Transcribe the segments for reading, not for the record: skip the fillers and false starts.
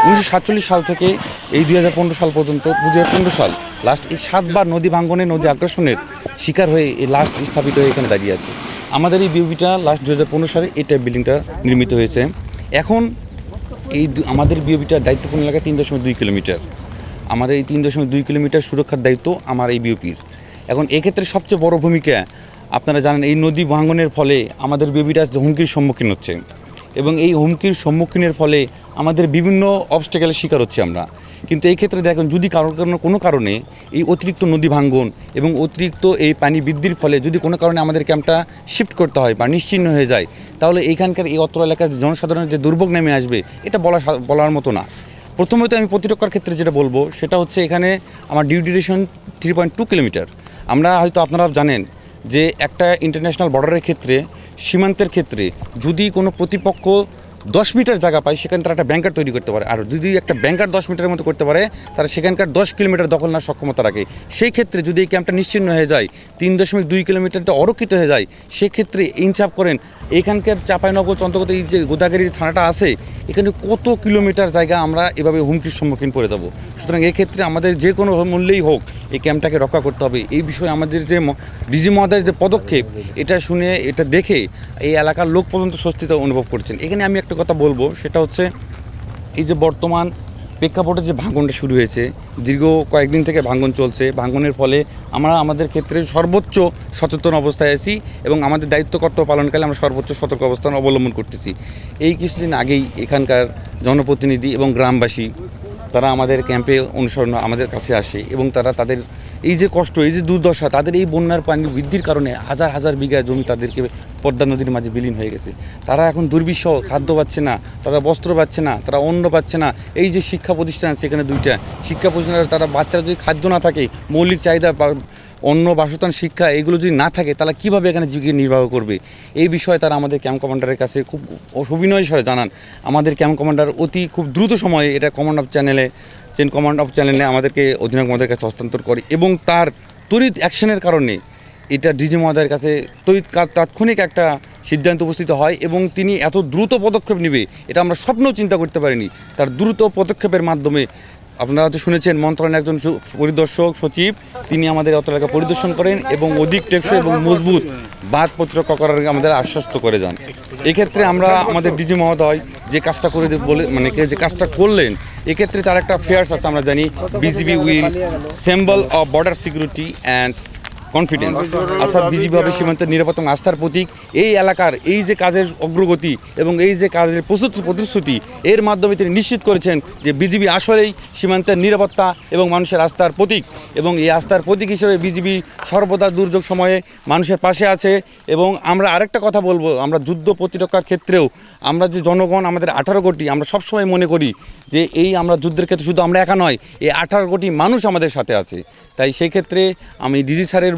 1947 সাল থেকে এই 2015 সাল পর্যন্ত 2015 সাল লাস্ট এই 7বার নদী ভাঙ্গনে নদী আগ্রাসনের শিকার হয়ে এই লাস্ট স্থাপিত হয়ে এখানে দাঁড়িয়ে আছে। আমাদের এই বিওপিটা লাস্ট 2015 সালে এটা বিল্ডিংটা নির্মিত হয়েছে। এখন এই আমাদের বিওপিটার দায়িত্বপূর্ণ এলাকা 3.2 কিলোমিটার। আমাদের এই 3.2 কিলোমিটার সুরক্ষার দায়িত্ব আমার এই বিওপির। এখন এক্ষেত্রে সবচেয়ে বড় ভূমিকা আপনারা জানেন, এই নদী ভাঙ্গনের ফলে আমাদের বিওপিটা হুমকির সম্মুখীন হচ্ছে এবং এই হুমকির সম্মুখীনের ফলে আমাদের বিভিন্ন অবস্টেকেলের শিকার হচ্ছে আমরা। কিন্তু এই ক্ষেত্রে দেখেন, যদি কোনো কারণে এই অতিরিক্ত নদী ভাঙ্গন এবং অতিরিক্ত এই পানি বৃদ্ধির ফলে যদি কোনো কারণে আমাদের ক্যাম্পটা শিফট করতে হয় বা নিশ্চিহ্ন হয়ে যায়, তাহলে এইখানকার এই অত্র এলাকার জনসাধারণের যে দুর্ভোগ নেমে আসবে এটা বলার মতো না। প্রথমত আমি প্রতিরক্ষার ক্ষেত্রে যেটা বলবো সেটা হচ্ছে, এখানে আমার ডিউরেশন 3.2 কিলোমিটার। আমরা হয়তো আপনারা জানেন যে একটা ইন্টারন্যাশনাল বর্ডারের ক্ষেত্রে, সীমান্তের ক্ষেত্রে যদি কোনো প্রতিপক্ষ 10 মিটার জায়গা পায়, সেখানে তারা একটা ব্যাংকার তৈরি করতে পারে। আর যদি একটা ব্যাংকার 10 মিটারের মতো করতে পারে, তারা সেখানকার 10 কিলোমিটার দখল নেওয়ার সক্ষমতা রাখে। সেই ক্ষেত্রে যদি এই ক্যাম্পটা নিশ্চিহ্ন হয়ে যায়, 3.2 কিলোমিটারটা অরক্ষিত হয়ে যায়, সেক্ষেত্রে ইনসাফ করেন এখানকার চাঁপাইনবাবগঞ্জ অন্তর্গত এই যে গোদাগাড়ি থানাটা আছে, এখানে কত কিলোমিটার জায়গা আমরা এভাবে হুমকির সম্মুখীন করে দেবো। সুতরাং এক্ষেত্রে আমাদের যে কোনো মূল্যেই হোক এই ক্যাম্পটাকে রক্ষা করতে হবে। এই বিষয়ে আমাদের যে ডিজি মহোদয়ের যে পদক্ষেপ, এটা শুনে এটা দেখে এই এলাকার লোক পর্যন্ত স্বস্তিতে অনুভব করছেন। এখানে আমি একটা কথা বলবো, সেটা হচ্ছে এই যে বর্তমান প্রেক্ষাপটে যে ভাঙনটা শুরু হয়েছে, দীর্ঘ কয়েকদিন থেকে ভাঙন চলছে। ভাঙনের ফলে আমরা আমাদের ক্ষেত্রে সর্বোচ্চ সচেতন অবস্থায় আছি এবং আমাদের দায়িত্ব কর্তব্য পালনকালে আমরা সর্বোচ্চ সতর্ক অবস্থান অবলম্বন করতেছি। এই কিছুদিন আগেই এখানকার জনপ্রতিনিধি এবং গ্রামবাসী তারা আমাদের ক্যাম্পে অনুসরণ আমাদের কাছে আসে এবং তারা তাদের এই যে কষ্ট, এই যে দুর্দশা, তাদের এই বন্যার পানি বৃদ্ধির কারণে হাজার হাজার বিঘা জমি তাদেরকে পদ্মা নদীর মাঝে বিলীন হয়ে গেছে। তারা এখন দুর্বিষহ, খাদ্য পাচ্ছে না, তারা বস্ত্র পাচ্ছে না, তারা অন্ন পাচ্ছে না। এই যে শিক্ষা প্রতিষ্ঠান, সেখানে 2টা শিক্ষা প্রতিষ্ঠানে তারা বাচ্চারা যদি খাদ্য না থাকে, মৌলিক চাহিদা অন্ন, বাসস্থান, শিক্ষা এগুলো যদি না থাকে, তাহলে কীভাবে এখানে জীবিকা নির্বাহ করবে? এই বিষয়ে তারা আমাদের ক্যাম্প কমান্ডারের কাছে খুব সুবিনয় স্বরে জানান। আমাদের ক্যাম্প কমান্ডার খুব দ্রুত সময়ে এটা চেন কমান্ড অফ চ্যানেলে আমাদেরকে অধিনায়ক মহোদয়ের কাছে হস্তান্তর করে এবং তার তড়িৎ অ্যাকশনের কারণে এটা ডিজি মহোদয়ের কাছে তাৎক্ষণিক একটা সিদ্ধান্ত উপস্থিত হয় এবং তিনি এত দ্রুত পদক্ষেপ নেবে এটা আমরা স্বপ্নেও চিন্তা করতে পারিনি। তার দ্রুত পদক্ষেপের মাধ্যমে আপনারা হয়তো শুনেছেন, মন্ত্রণালয়ের একজন পরিদর্শক সচিব তিনি আমাদের অত এলাকা পরিদর্শন করেন এবং অধিক টেকসই এবং মজবুত বাঁধ প্রতিরক্ষা করার আমাদের আশ্বস্ত করে যান। এক্ষেত্রে আমরা আমাদের ডিজি মহোদয় যে কাজটা করে যে কাজটা করলেন, এক্ষেত্রে তার একটা ফেয়ার্স আছে। আমরা জানি BGB will symbol of border security and confidence, অর্থাৎ বিজিবি হবে সীমান্তের নিরাপত্তা এবং আস্থার প্রতীক। এই এলাকার এই যে কাজের অগ্রগতি এবং এই যে কাজের প্রতিশ্রুতি, এর মাধ্যমে তিনি নিশ্চিত করেছেন যে বিজিবি আসলেই সীমান্তের নিরাপত্তা এবং মানুষের আস্থার প্রতীক। এবং এই আস্থার প্রতীক হিসেবে বিজিবি সর্বদা দুর্যোগ সময়ে মানুষের পাশে আছে। এবং আমরা আরেকটা কথা বলবো, আমরা যুদ্ধ প্রতিরক্ষার ক্ষেত্রেও আমরা যে জনগণ আমাদের 18 কোটি, আমরা সবসময় মনে করি যে এই আমরা যুদ্ধের ক্ষেত্রে শুধু আমরা একা নয়, এই 18 কোটি মানুষ আমাদের সাথে আছে। তাই সেই ক্ষেত্রে আমি ডিজি স্যারের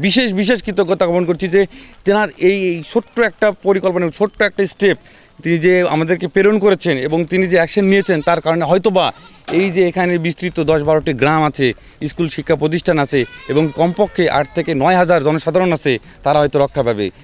বিশেষ কৃতজ্ঞতা জ্ঞাপন করছি যে তেনার এই ছোট্ট একটা পরিকল্পনা, ছোট্ট একটা স্টেপ তিনি যে আমাদেরকে প্রেরণ করেছেন এবং তিনি যে অ্যাকশন নিয়েছেন, তার কারণে হয়তোবা এই যে এখানে বিস্তৃত 10-12টি গ্রাম আছে, স্কুল শিক্ষা প্রতিষ্ঠান আছে এবং কমপক্ষে 8 থেকে 9 হাজার জনসাধারণ আছে, তারা হয়তো রক্ষা পাবে।